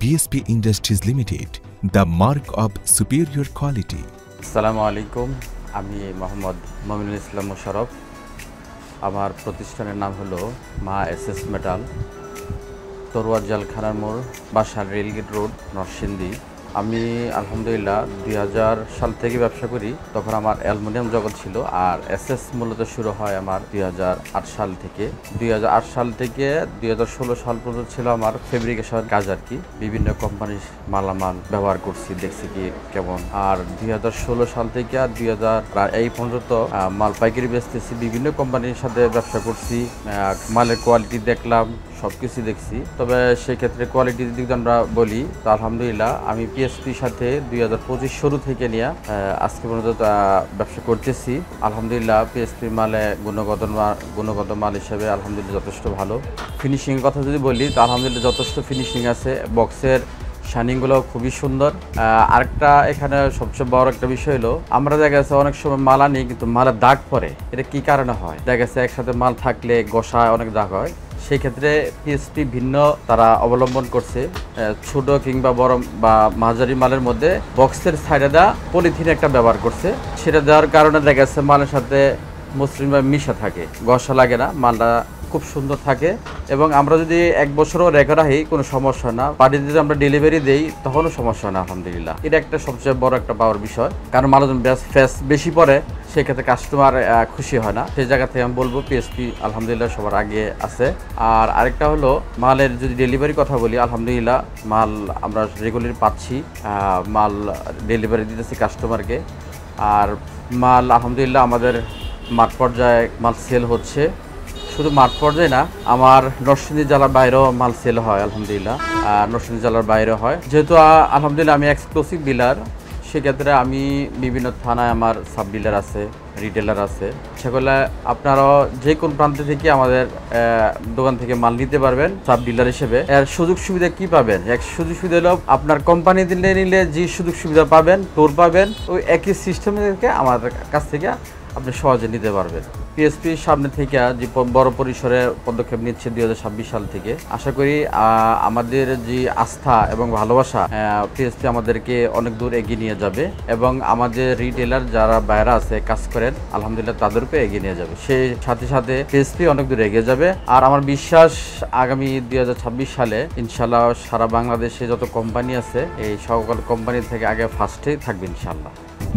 PSP Industries Limited, the mark of superior quality. আসসালামু আলাইকুম, আমি মোহাম্মদ মমিনুল ইসলাম মোশাররফ। আমার প্রতিষ্ঠানের নাম হলো মা এসএস মেটাল, তরোয়ার জালখানার মোড়, বাসার রেলগেট রোড, নরসিংদী। আমি আলহামদুলিল্লাহ 2000 সাল থেকে ব্যবসা করি। তখন আমার অ্যালুমিনিয়াম জগৎ ছিল, আর এসএস মূলত শুরু হয় আমার 2008 সাল থেকে। 2008 সাল থেকে 2016 সাল পর্যন্ত ছিল আমার ফেব্রিকেশন কাজ আর কি। বিভিন্ন কোম্পানির মালামাল ব্যবহার করছি, দেখছি কি কেমন। আর 2016 সাল থেকে 2000 এই পর্যন্ত মাল পাইকারি বেচতেছি, বিভিন্ন কোম্পানির সাথে ব্যবসা করছি। মালের কোয়ালিটি দেখলাম, সব কিছু দেখছি। তবে সেক্ষেত্রে কোয়ালিটির দিক দিয়ে আমরা বলি তো আলহামদুলিল্লাহ আমি পিএসপির সাথে 2025 শুরু থেকে নিয়ে আজকে পর্যন্ত ব্যবসা করতেছি। আলহামদুলিল্লাহ পিএসপির মালে গুণগত মাল হিসেবে আলহামদুলিল্লাহ যথেষ্ট ভালো। ফিনিশিংয়ের কথা যদি বলি তো আলহামদুলিল্লাহ যথেষ্ট ফিনিশিং আছে। বক্সের শাইনিংগুলো খুবই সুন্দর। আরেকটা এখানে সবচেয়ে বড় একটা বিষয় হলো, আমরা দেখা গেছে অনেক সময় মাল আনি কিন্তু মালের দাগ পড়ে। এটা কি কারণে হয়? দেখা গেছে একসাথে মাল থাকলে গোসায় অনেক দাগ হয়। সেই ক্ষেত্রে পিএসপি ভিন্ন তারা অবলম্বন করছে। ছোট কিংবা বড় বা মাঝারি মালের মধ্যে বক্সের সাইডে দেওয়া পলিথিন একটা ব্যবহার করছে। সেটা দেওয়ার কারণে দেখা গেছে মালের সাথে মসৃণভাবে মিশা থাকে, ঘষা লাগে না, মালটা খুব সুন্দর থাকে। এবং আমরা যদি 1 বছরও রেখে রাখি কোনো সমস্যা না, পার্টিতে যদি আমরা ডেলিভারি দেই তখনও সমস্যা না আলহামদুলিল্লাহ। এটা একটা সবচেয়ে বড় একটা পাওয়ার বিষয়, কারণ মানুষজন ফেস বেশি পরে, সেক্ষেত্রে কাস্টমার খুশি হয় না। সেই জায়গা থেকে আমি বলবো পিএসপি আলহামদুলিল্লাহ সবার আগে আছে। আর আরেকটা হলো মালের যদি ডেলিভারি কথা বলি, আলহামদুলিল্লাহ মাল আমরা রেগুলার পাচ্ছি, মাল ডেলিভারি দিতেছি কাস্টমারকে। আর মাল আলহামদুলিল্লাহ আমাদের মাঠ পর্যায়ে মাল সেল হচ্ছে। শুধু মাঠ পর্যায়ে না, আমার নরসিংদী জেলার বাইরেও মাল সেল হয় আলহামদুলিল্লাহ। নরসিংদী জেলার বাইরে হয়, যেহেতু আলহামদুলিল্লাহ আমি এক্সক্লুসিভ ডিলার, সেক্ষেত্রে আমি বিভিন্ন থানায় আমার সাব ডিলার আছে, রিটেলার আছে। সেগুলো আপনারাও যে কোন প্রান্ত থেকে আমাদের দোকান থেকে মাল নিতে পারবেন সাব ডিলার হিসেবে। এর সুযোগ সুবিধা কি পাবেন? এক সুযোগ সুবিধা হলো আপনার কোম্পানি দিলে নিলে যে সুযোগ সুবিধা পাবেন, টোর পাবেন, ওই একই সিস্টেম থেকে আমাদের কাছ থেকে আপনি সহজে নিতে পারবেন। পিএসপির সামনে থেকে যে বড় পরিসরে পদক্ষেপ নিচ্ছে 2026 সাল থেকে, আশা করি আমাদের যে আস্থা এবং ভালোবাসা পিএসপি আমাদেরকে অনেক দূর এগিয়ে নিয়ে যাবে। এবং আমাদের রিটেলার যারা বাইরে আছে কাজ করেন আলহামদুলিল্লাহ তাদেরকে এগিয়ে নিয়ে যাবে। সেই সাথে সাথে পিএসপি অনেক দূর এগিয়ে যাবে। আর আমার বিশ্বাস আগামী 2026 সালে ইনশাল্লাহ সারা বাংলাদেশে যত কোম্পানি আছে এই সকল কোম্পানি থেকে আগে ফার্স্টেই থাকবে ইনশাল্লাহ।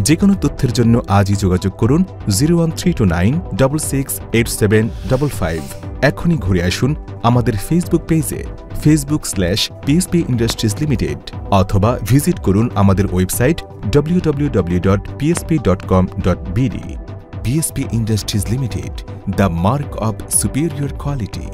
যে কোনো তথ্যের জন্য আজই যোগাযোগ করুন 01329668755। এখনই ঘুরে আসুন আমাদের ফেসবুক পেজে facebook/PSP Industries Limited, অথবা ভিজিট করুন আমাদের website www.psp.com.bd। PSP Industries Limited, the mark of superior quality.